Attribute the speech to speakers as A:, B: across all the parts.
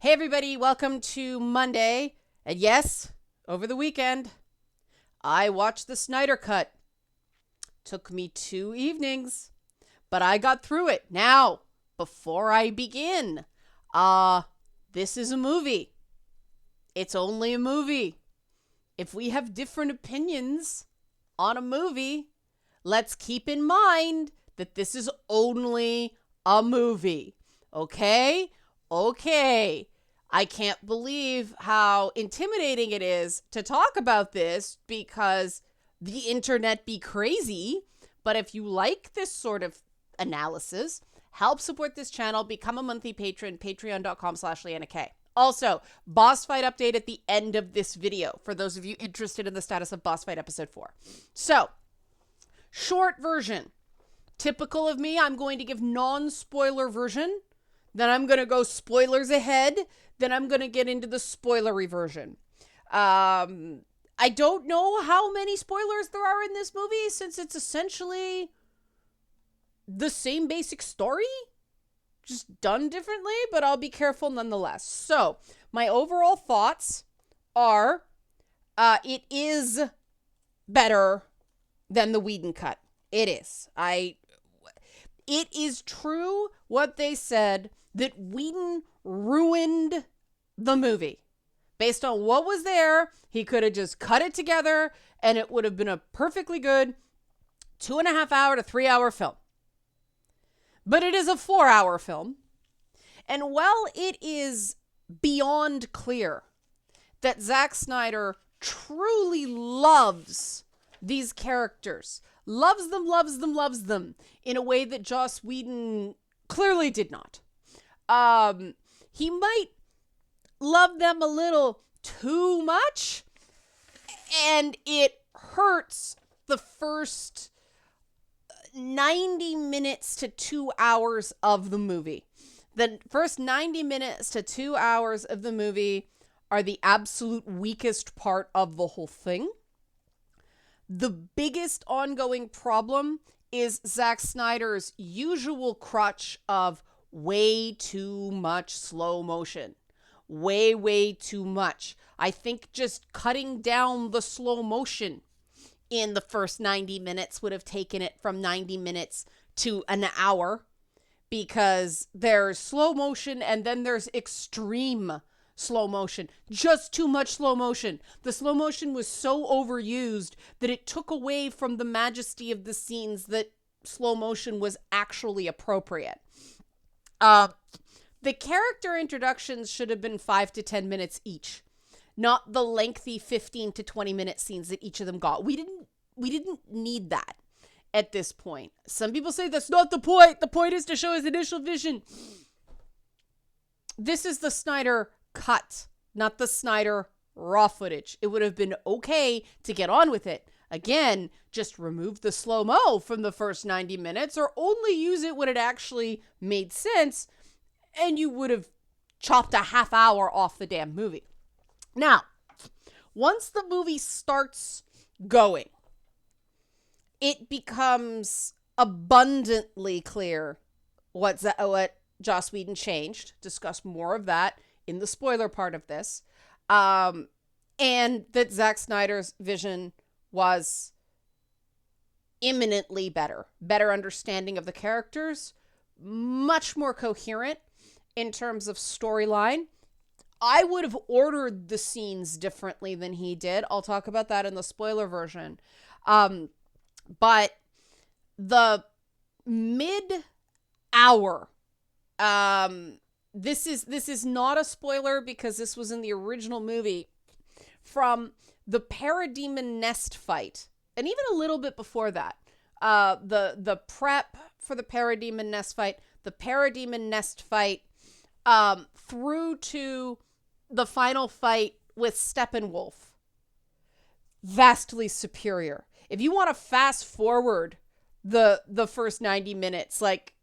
A: Hey everybody, welcome to Monday. And yes, over the weekend, I watched the Snyder Cut. Took me 2 evenings, but I got through it. Now, before I begin, this is a movie. It's only a movie. If we have different opinions on a movie, let's keep in mind that this is only a movie. Okay? Okay. I can't believe how intimidating it is to talk about this because the internet be crazy. But if you like this sort of analysis, help support this channel, become a monthly patron, patreon.com/LeannaK. Also, boss fight update at the end of this video for those of you interested in the status of boss fight episode 4. So, short version. Typical of me, I'm going to give non-spoiler version. Then I'm going to go spoilers ahead. Then I'm going to get into the spoilery version. I don't know how many spoilers there are in this movie since it's essentially the same basic story, just done differently, but I'll be careful nonetheless. So, my overall thoughts are it is better than the Whedon cut. It is. It is true what they said that Whedon ruined the movie. Based on what was there, he could have just cut it together and it would have been a perfectly good 2.5 hour to 3 hour film. But it is a 4 hour film. And while it is beyond clear that Zack Snyder truly loves these characters, loves them in a way that Joss Whedon clearly did not. He might love them a little too much, and it hurts the first 90 minutes to 2 hours of the movie. The first 90 minutes to 2 hours of the movie are the absolute weakest part of the whole thing. The biggest ongoing problem is Zack Snyder's usual crutch of way too much slow motion. Way too much. I think just cutting down the slow motion in the first 90 minutes would have taken it from 90 minutes to an hour, because there's slow motion and then there's extreme slow motion. Just too much slow motion. The slow motion was so overused that it took away from the majesty of the scenes that slow motion was actually appropriate. The character introductions should have been 5 to 10 minutes each, not the lengthy 15 to 20 minute scenes that each of them got. We didn't need that at this point. Some people say that's not the point. The point is to show his initial vision. This is the Snyder cut, not the Snyder raw footage. It would have been okay to get on with it. Again, just remove the slow-mo from the first 90 minutes or only use it when it actually made sense, and you would have chopped a half hour off the damn movie. Now, once the movie starts going, it becomes abundantly clear what Joss Whedon changed. Discuss more of that in the spoiler part of this. And that Zack Snyder's vision was imminently better. Better understanding of the characters. Much more coherent in terms of storyline. I would have ordered the scenes differently than he did. I'll talk about that in the spoiler version. But the mid-hour, this is not a spoiler because this was in the original movie, from the Parademon Nest fight, and even a little bit before that, the prep for the Parademon Nest fight, the Parademon Nest fight, through to the final fight with Steppenwolf, vastly superior. If you want to fast forward the first 90 minutes, like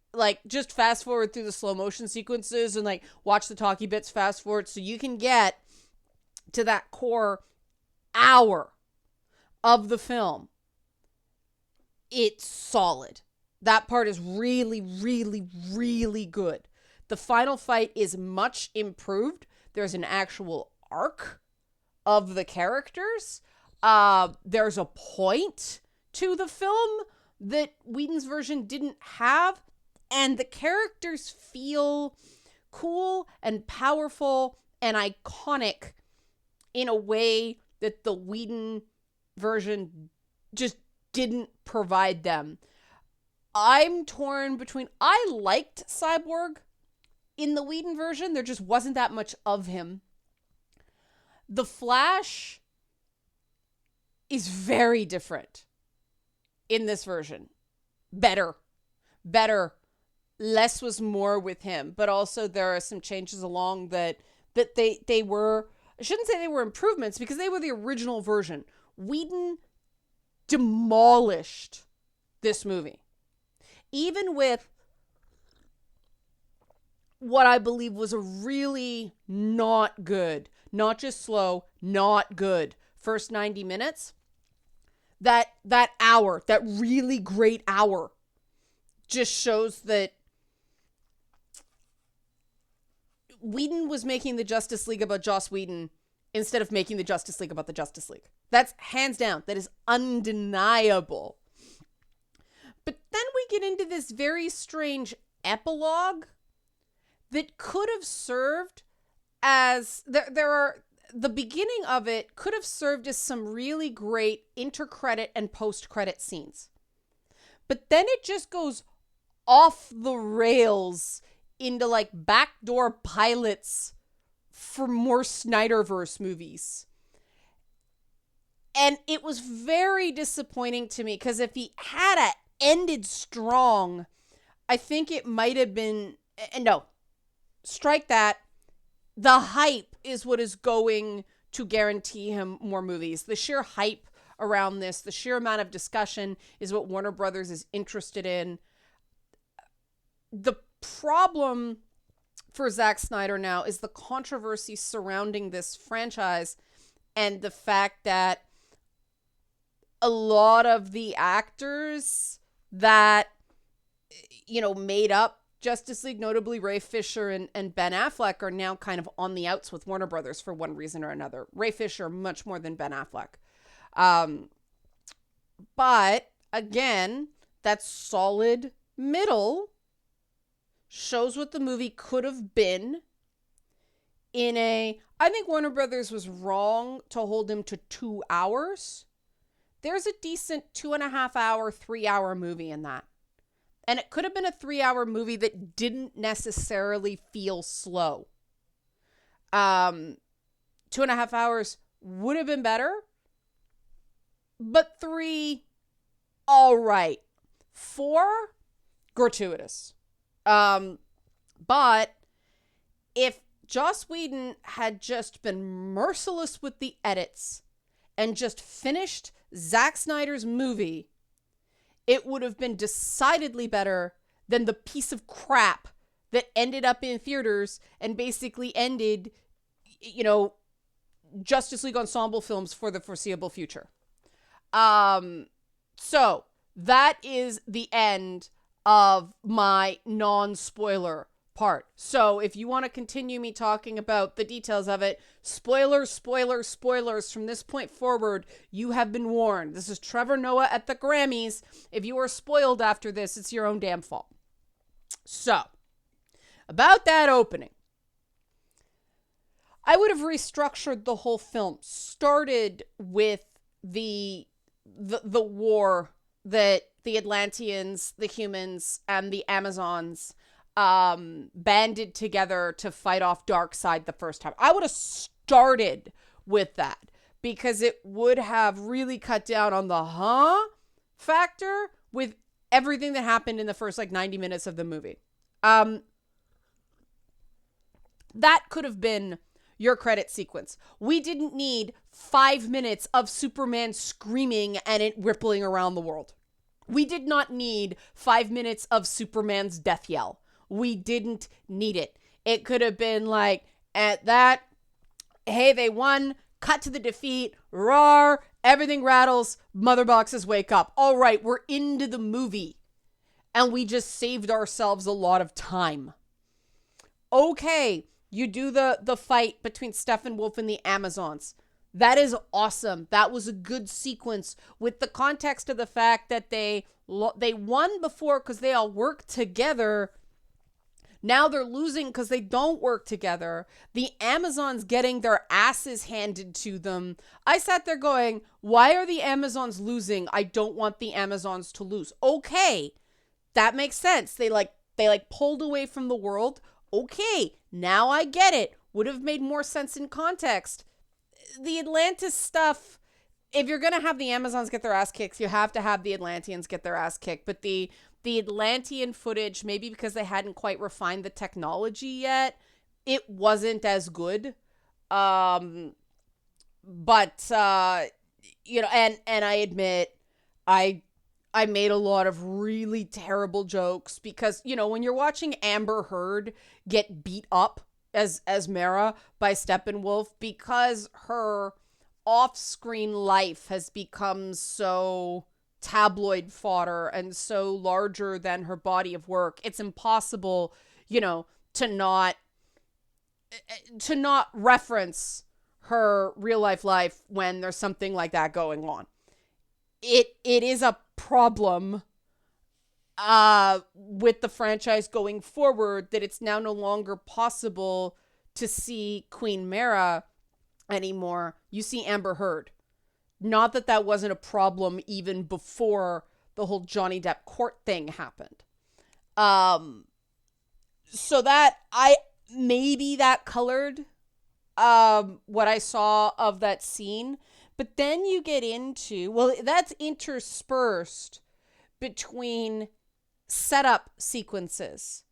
A: just fast forward through the slow motion sequences and like watch the talkie bits fast forward so you can get to that core hour of the film, it's solid. That part is really, really, really good. The final fight is much improved There's an actual arc of the characters. There's a point to the film that Whedon's version didn't have. And the characters feel cool and powerful and iconic in a way that the Whedon version just didn't provide them. I'm torn between, I liked Cyborg in the Whedon version. There just wasn't that much of him. The Flash is very different in this version. Better. Less was more with him, but also there are some changes along that they were, I shouldn't say they were improvements because they were the original version. Whedon demolished this movie. Even with what I believe was a really not good, not just slow, not good first 90 minutes, that hour, that really great hour just shows that Whedon was making the Justice League about Joss Whedon instead of making the Justice League about the Justice League. That's hands down. That is undeniable. But then we get into this very strange epilogue that could have served as the beginning of it could have served as some really great inter-credit and post-credit scenes. But then it just goes off the rails into like backdoor pilots for more Snyderverse movies. And it was very disappointing to me because if he had ended strong, I think it might have been, no, strike that. The hype is what is going to guarantee him more movies. The sheer hype around this, the sheer amount of discussion is what Warner Brothers is interested in. The problem for Zack Snyder now is the controversy surrounding this franchise and the fact that a lot of the actors that, made up Justice League, notably Ray Fisher and Ben Affleck, are now kind of on the outs with Warner Brothers for one reason or another. Ray Fisher much more than Ben Affleck. But again, that solid middle shows what the movie could have been I think Warner Brothers was wrong to hold him to 2 hours. There's a decent 2.5 hour, 3 hour movie in that. And it could have been a 3 hour movie that didn't necessarily feel slow. 2.5 hours would have been better. But 3, all right. 4, gratuitous. But if Joss Whedon had just been merciless with the edits and just finished Zack Snyder's movie, it would have been decidedly better than the piece of crap that ended up in theaters and basically ended, Justice League Ensemble films for the foreseeable future. So that is the end of my non-spoiler part. So if you want to continue me talking about the details of it, spoilers from this point forward, you have been warned. This is Trevor Noah at the Grammys. If you are spoiled after this, it's your own damn fault. So, about that opening, I would have restructured the whole film. Started with the war that the Atlanteans, the humans, and the Amazons banded together to fight off Darkseid the first time. I would have started with that because it would have really cut down on the factor with everything that happened in the first 90 minutes of the movie. That could have been your credit sequence. We didn't need 5 minutes of Superman screaming and it rippling around the world. We did not need 5 minutes of Superman's death yell. We didn't need it. It could have been at that, hey, they won, cut to the defeat, roar, everything rattles, mother boxes wake up. All right, we're into the movie. And we just saved ourselves a lot of time. Okay, You do the fight between Steppenwolf and the Amazons. That is awesome. That was a good sequence with the context of the fact that they won before because they all worked together. Now they're losing because they don't work together. The Amazons getting their asses handed to them. I sat there going, why are the Amazons losing? I don't want the Amazons to lose. Okay, that makes sense. They pulled away from the world. Okay, now I get it. Would have made more sense in context. The Atlantis stuff, if you're going to have the Amazons get their ass kicked, you have to have the Atlanteans get their ass kicked. But the Atlantean footage, maybe because they hadn't quite refined the technology yet, it wasn't as good. But and I admit, I made a lot of really terrible jokes because, when you're watching Amber Heard get beat up as Mara by Steppenwolf because her off-screen life has become so tabloid fodder and so larger than her body of work, it's impossible, to not reference her real life when there's something like that going on. It is a problem with the franchise going forward that it's now no longer possible to see Queen Mara anymore. You see Amber Heard. Not that that wasn't a problem even before the whole Johnny Depp court thing happened. So that maybe that colored what I saw of that scene. But then you get into, well, that's interspersed between setup sequences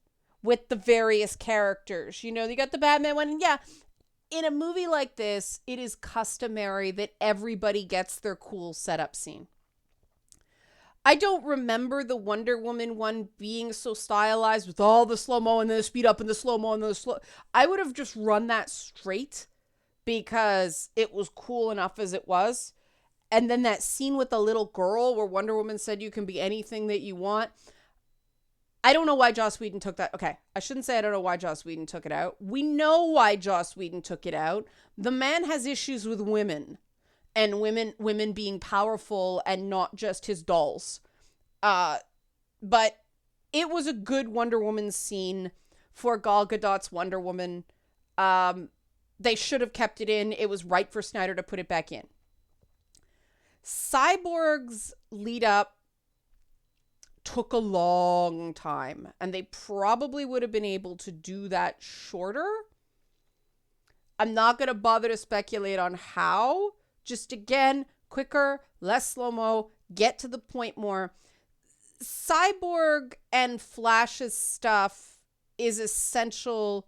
A: with the various characters. You got the Batman one, and yeah, in a movie like this, it is customary that everybody gets their cool setup scene. I don't remember the Wonder Woman one being so stylized with all the slow-mo and then the speed up and the slow-mo and the slow. I would have just run that straight because it was cool enough as it was. And then that scene with the little girl where Wonder Woman said you can be anything that you want. I don't know why Joss Whedon took that. Okay, I shouldn't say I don't know why Joss Whedon took it out. We know why Joss Whedon took it out. The man has issues with women and women being powerful and not just his dolls. But it was a good Wonder Woman scene for Gal Gadot's Wonder Woman. They should have kept it in. It was right for Snyder to put it back in. Cyborg's lead up took a long time, and they probably would have been able to do that shorter. I'm not going to bother to speculate on how. Just again, quicker, less slow-mo, get to the point more. Cyborg and Flash's stuff is essential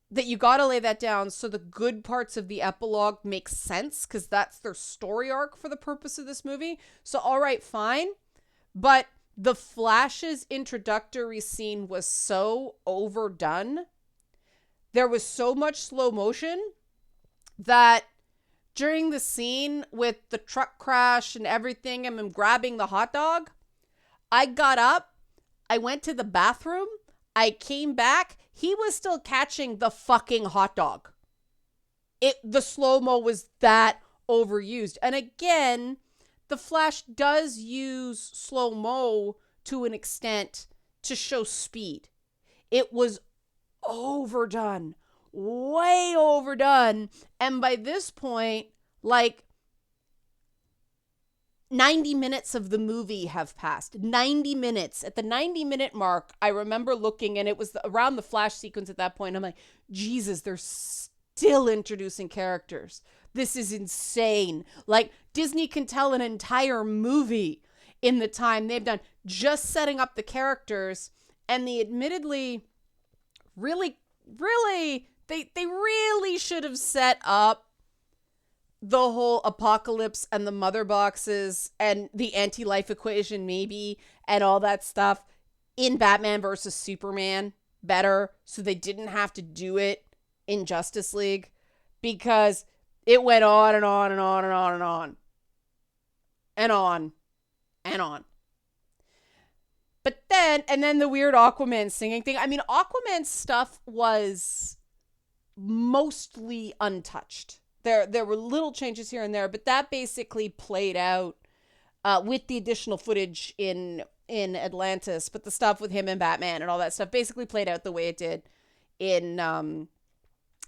A: that you got to lay that down so the good parts of the epilogue make sense, because that's their story arc for the purpose of this movie. So, all right, fine. But the Flash's introductory scene was so overdone. There was so much slow motion that during the scene with the truck crash and everything, and him grabbing the hot dog, I got up, I went to the bathroom, I came back, he was still catching the fucking hot dog. The slow-mo was that overused. And again, the Flash does use slow-mo to an extent to show speed. It was overdone. Way overdone. And by this point, 90 minutes of the movie have passed. 90 minutes. At the 90-minute mark, I remember looking, and it was around the Flash sequence at that point. I'm like, Jesus, they're still introducing characters. This is insane. Disney can tell an entire movie in the time they've done just setting up the characters, and they admittedly really, they really should have set up the whole apocalypse and the mother boxes and the anti-life equation maybe and all that stuff in Batman versus Superman better, so they didn't have to do it in Justice League, because it went on and on and on and on and on and on and on. But then the weird Aquaman singing thing. I mean, Aquaman's stuff was mostly untouched. There were little changes here and there, but that basically played out with the additional footage in Atlantis. But the stuff with him and Batman and all that stuff basically played out the way it did in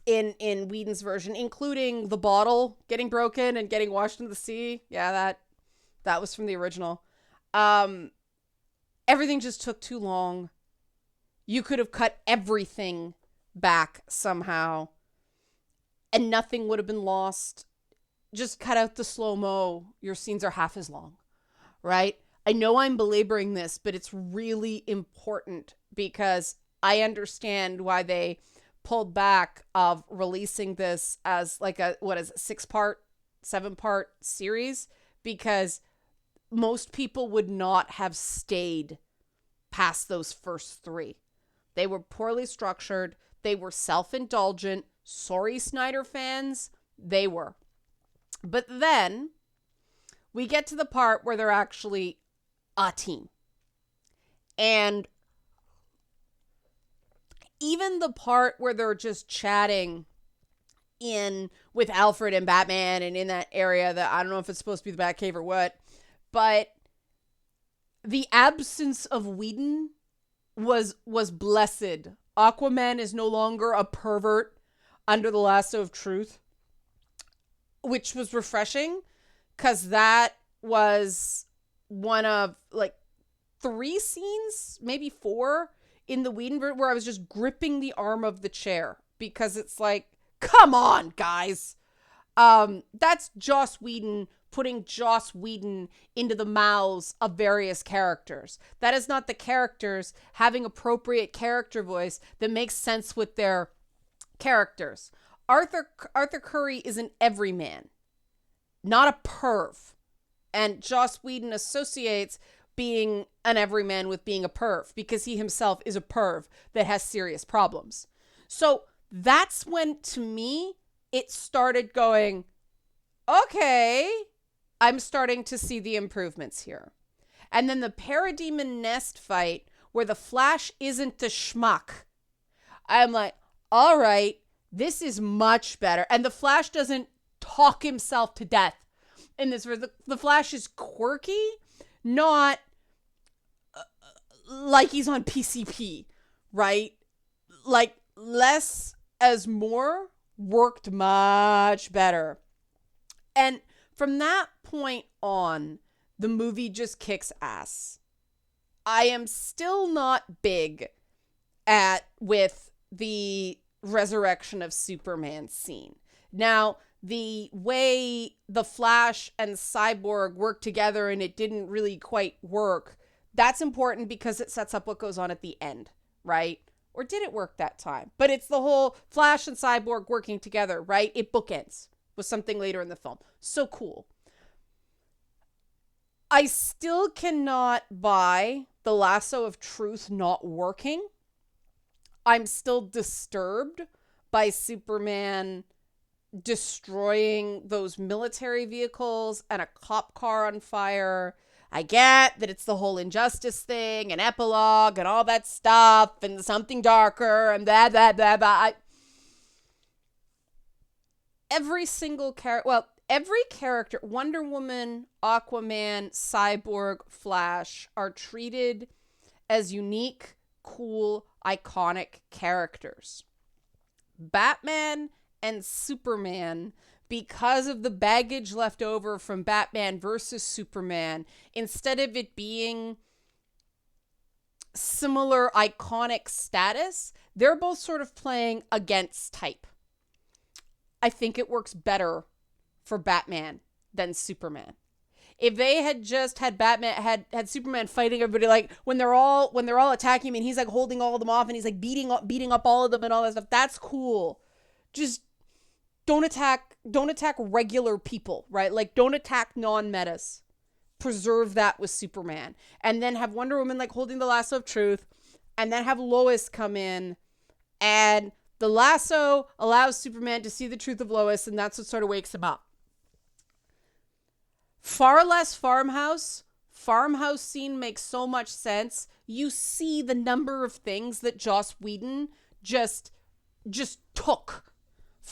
A: Whedon's version, including the bottle getting broken and getting washed into the sea. Yeah, that was from the original. Everything just took too long. You could have cut everything back somehow and nothing would have been lost. Just cut out the slow-mo. Your scenes are half as long, right? I know I'm belaboring this, but it's really important because I understand why they pulled back of releasing this as like a, 6-part, 7-part series, because most people would not have stayed past those first 3. They were poorly structured. They were self-indulgent. Sorry, Snyder fans, they were. But then we get to the part where they're actually a team. And even the part where they're just chatting in with Alfred and Batman and in that area that I don't know if it's supposed to be the Batcave or what, but the absence of Whedon was blessed. Aquaman is no longer a pervert under the lasso of truth, which was refreshing because that was one of like 3 scenes, maybe 4 in the Whedon version where I was just gripping the arm of the chair because it's like, come on, guys. That's Joss Whedon putting Joss Whedon into the mouths of various characters. That is not the characters having appropriate character voice that makes sense with their characters. Arthur Curry is an everyman, not a perv. And Joss Whedon associates being an everyman with being a perv because he himself is a perv that has serious problems. So that's when, to me, it started going, okay, I'm starting to see the improvements here. And then the Parademon Nest fight where the Flash isn't the schmuck. I'm like, all right, this is much better. And the Flash doesn't talk himself to death in this. The Flash is quirky, not like he's on PCP, right? Like less as more worked much better. And from that point on, the movie just kicks ass. I am still not big with the resurrection of Superman scene. Now, the way the Flash and Cyborg work together and it didn't really quite work, that's important because it sets up what goes on at the end, right? Or did it work that time? But it's the whole Flash and Cyborg working together, right? It bookends with something later in the film. So cool. I still cannot buy the lasso of truth not working. I'm still disturbed by Superman destroying those military vehicles and a cop car on fire. I get that it's the whole injustice thing and epilogue and all that stuff and something darker and blah, blah, blah, blah. Every character, Wonder Woman, Aquaman, Cyborg, Flash, are treated as unique, cool, iconic characters. Batman and Superman, because of the baggage left over from Batman versus Superman, instead of it being similar iconic status, they're both sort of playing against type. I think it works better for Batman than Superman. If they had just had Batman had Superman fighting everybody, like when they're all attacking him and he's like holding all of them off and he's like beating up all of them and all that stuff, that's cool. Just don't attack regular people, right? Like don't attack non-metas. Preserve that with Superman. And then have Wonder Woman like holding the lasso of truth, and then have Lois come in, and the lasso allows Superman to see the truth of Lois, and that's what sort of wakes him up. Far less farmhouse. Farmhouse scene makes so much sense. You see the number of things that Joss Whedon just took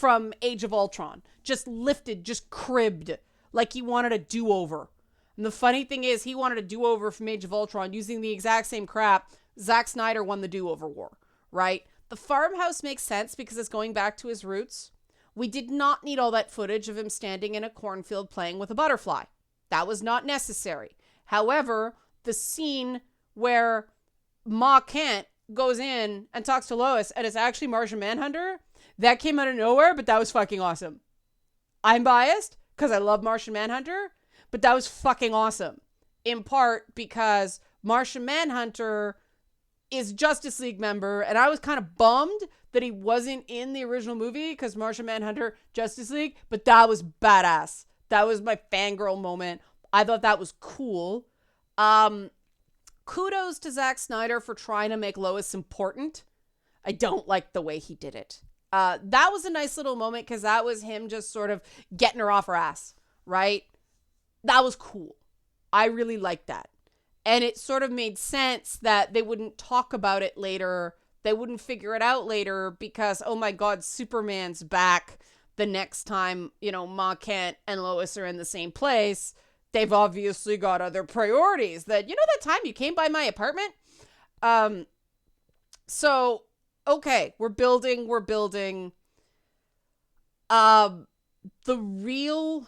A: from Age of Ultron. Just lifted, just cribbed, like he wanted a do-over. And the funny thing is, he wanted a do-over from Age of Ultron using the exact same crap. Zack Snyder won the do-over war, right? The farmhouse makes sense because it's going back to his roots. We did not need all that footage of him standing in a cornfield playing with a butterfly. That was not necessary. However, the scene where Ma Kent goes in and talks to Lois and it's actually Martian Manhunter, that came out of nowhere, but that was fucking awesome. I'm biased because I love Martian Manhunter, but that was fucking awesome. In part because Martian Manhunter is Justice League member, and I was kind of bummed that he wasn't in the original movie because Martian Manhunter, Justice League, but that was badass. That was my fangirl moment. I thought that was cool. Kudos to Zack Snyder for trying to make Lois important. I don't like the way he did it. That was a nice little moment because that was him just sort of getting her off her ass, right? That was cool. I really liked that. And it sort of made sense that they wouldn't talk about it later. They wouldn't figure it out later because, oh my God, Superman's back the next time, Ma Kent and Lois are in the same place. They've obviously got other priorities. That time you came by my apartment? So, okay, we're building. The real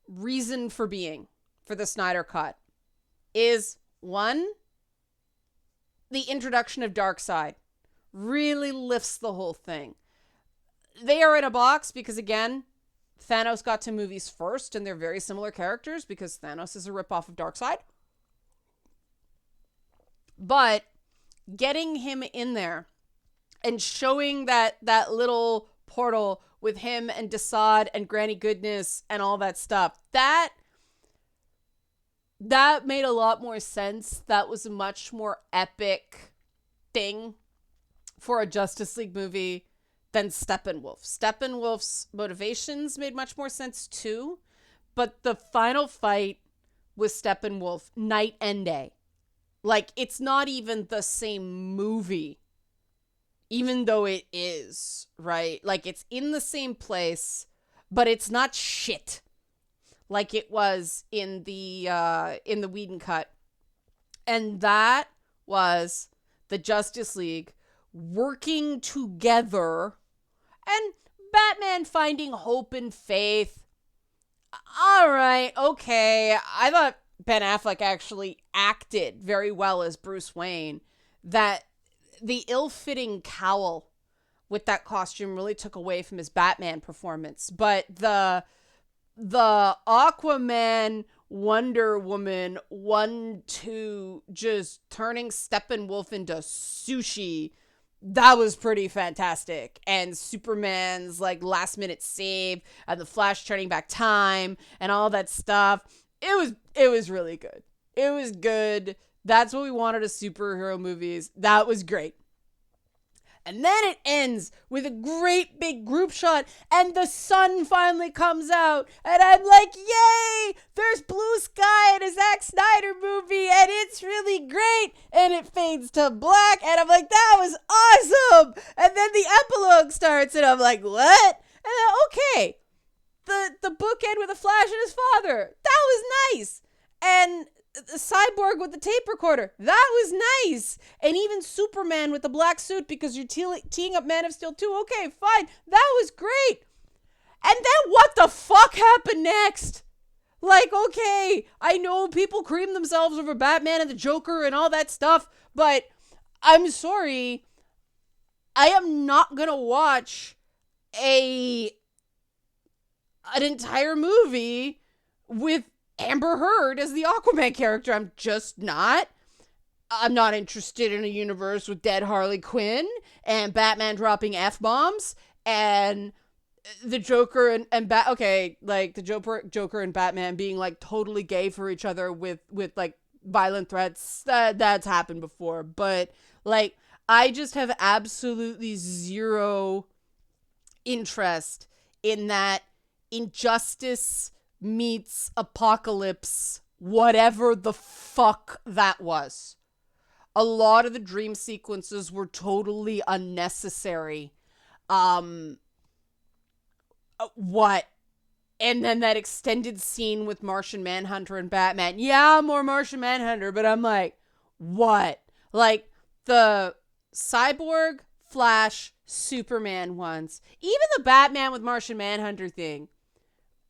A: reason for being for the Snyder Cut is, one, the introduction of Darkseid really lifts the whole thing. They are in a box because, again, Thanos got to movies first, and they're very similar characters because Thanos is a ripoff of Darkseid. But getting him in there and showing that little portal with him and Desaad and Granny Goodness and all that stuff, that made a lot more sense. That was a much more epic thing for a Justice League movie than Steppenwolf. Steppenwolf's motivations made much more sense too, but the final fight with Steppenwolf, night and day. Like, it's not even the same movie, even though it is, right? Like, it's in the same place, but it's not shit like it was in the Whedon cut. And that was the Justice League working together and Batman finding hope and faith. All right, okay. I thought Ben Affleck actually acted very well as Bruce Wayne. That the ill-fitting cowl with that costume really took away from his Batman performance. But the Aquaman, Wonder Woman 1-2 just turning Steppenwolf into sushi, that was pretty fantastic. And Superman's last minute save and the Flash turning back time and all that stuff. It was really good. It was good. That's what we wanted of superhero movies. That was great. And then it ends with a great big group shot and the sun finally comes out. And I'm like, yay! There's blue sky in a Zack Snyder movie and it's really great. And it fades to black and I'm like, that was awesome! And then the epilogue starts and I'm like, what? And then, okay. The bookend with the Flash and his father. That was nice. And the Cyborg with the tape recorder. That was nice. And even Superman with the black suit because you're teeing up Man of Steel 2. Okay, fine. That was great. And then what the fuck happened next? Okay, I know people cream themselves over Batman and the Joker and all that stuff, but I'm sorry. I am not gonna watch an entire movie with Amber Heard as the Aquaman character. I'm just not. I'm not interested in a universe with dead Harley Quinn and Batman dropping F-bombs and the Joker and the Joker and Batman being totally gay for each other with violent threats. That's happened before, but I just have absolutely zero interest in that Injustice meets Apocalypse, whatever the fuck that was. A lot of the dream sequences were totally unnecessary. What? And then that extended scene with Martian Manhunter and Batman. Yeah, more Martian Manhunter, but I'm like, what? Like the Cyborg, Flash, Superman ones. Even the Batman with Martian Manhunter thing.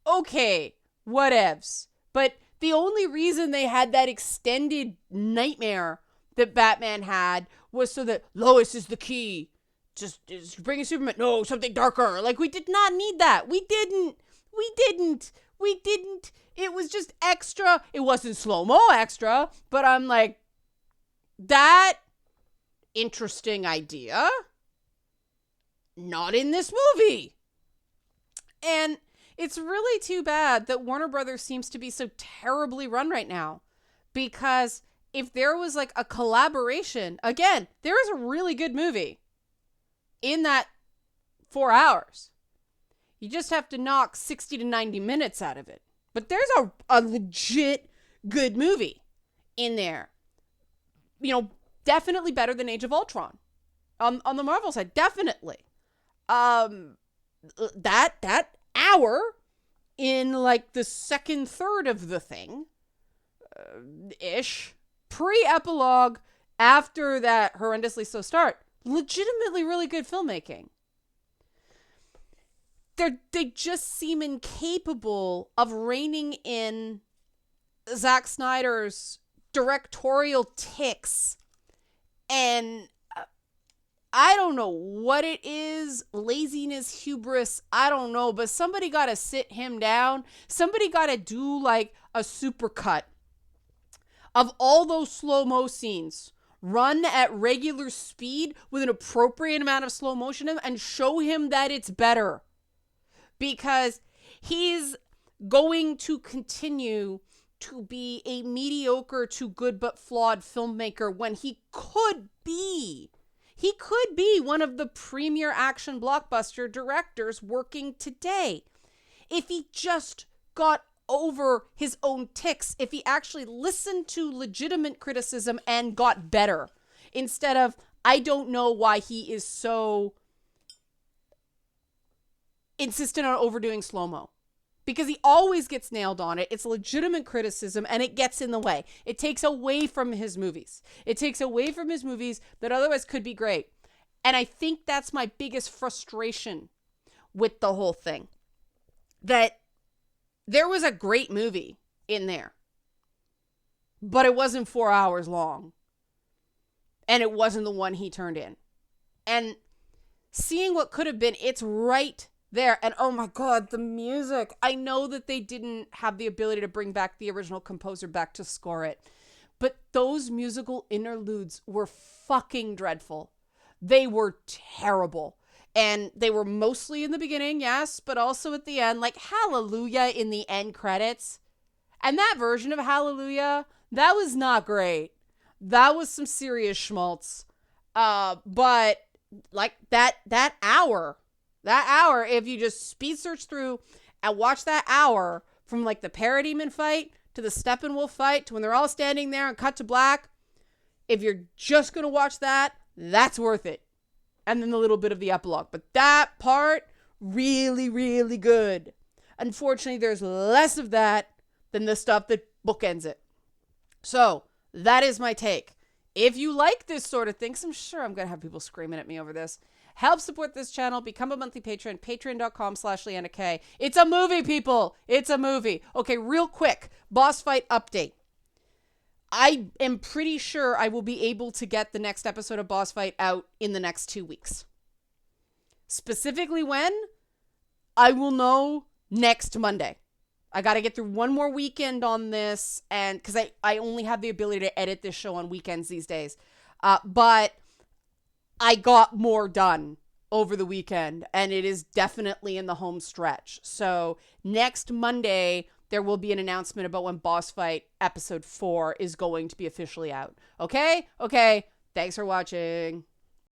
A: Okay, whatevs. But the only reason they had that extended nightmare that Batman had was so that Lois is the key. Just bring a Superman. No, something darker. Like, we did not need that. We didn't. It was just extra. It wasn't slow-mo extra, but I'm like, that interesting idea, not in this movie. And it's really too bad that Warner Brothers seems to be so terribly run right now, because if there was like a collaboration, again, there is a really good movie in that 4 hours. You just have to knock 60 to 90 minutes out of it. But there's a legit good movie in there. You know, definitely better than Age of Ultron. On the Marvel side, definitely. That hour in like the second third of the thing, ish, pre-epilogue after that horrendously slow start, legitimately really good filmmaking. They just seem incapable of reining in Zack Snyder's directorial tics. And I don't know what it is, laziness, hubris, I don't know, but somebody got to sit him down. Somebody got to do like a supercut of all those slow-mo scenes, run at regular speed with an appropriate amount of slow motion in them, and show him that it's better. Because he's going to continue to be a mediocre to good but flawed filmmaker when he could be one of the premier action blockbuster directors working today. If he just got over his own tics, if he actually listened to legitimate criticism and got better, instead of, I don't know why he is so insistent on overdoing slow-mo, because he always gets nailed on it. It's legitimate criticism, and it gets in the way. It takes away from his movies. It takes away from his movies that otherwise could be great. And I think that's my biggest frustration with the whole thing. That there was a great movie in there, but it wasn't 4 hours long. And it wasn't the one he turned in. And seeing what could have been, it's right there. And oh my God, the music. I know that they didn't have the ability to bring back the original composer back to score it, but those musical interludes were fucking dreadful. They were terrible. And they were mostly in the beginning, yes, but also at the end, like Hallelujah in the end credits. And that version of Hallelujah, that was not great. That was some serious schmaltz. But like that hour, if you just speed search through and watch that hour from like the Parademon fight to the Steppenwolf fight to when they're all standing there and cut to black, if you're just going to watch that, that's worth it. And then the little bit of the epilogue. But that part, really, really good. Unfortunately, there's less of that than the stuff that bookends it. So, that is my take. If you like this sort of thing, 'cause I'm sure I'm going to have people screaming at me over this, help support this channel. Become a monthly patron. Patreon.com/LeannaK. It's a movie, people. It's a movie. Okay, real quick. Boss fight update. I am pretty sure I will be able to get the next episode of Boss Fight out in the next 2 weeks. Specifically when? I will know next Monday. I got to get through one more weekend on this, and because I only have the ability to edit this show on weekends these days. But I got more done over the weekend, and it is definitely in the home stretch. So next Monday, there will be an announcement about when Boss Fight episode 4 is going to be officially out. Okay? Okay. Thanks for watching.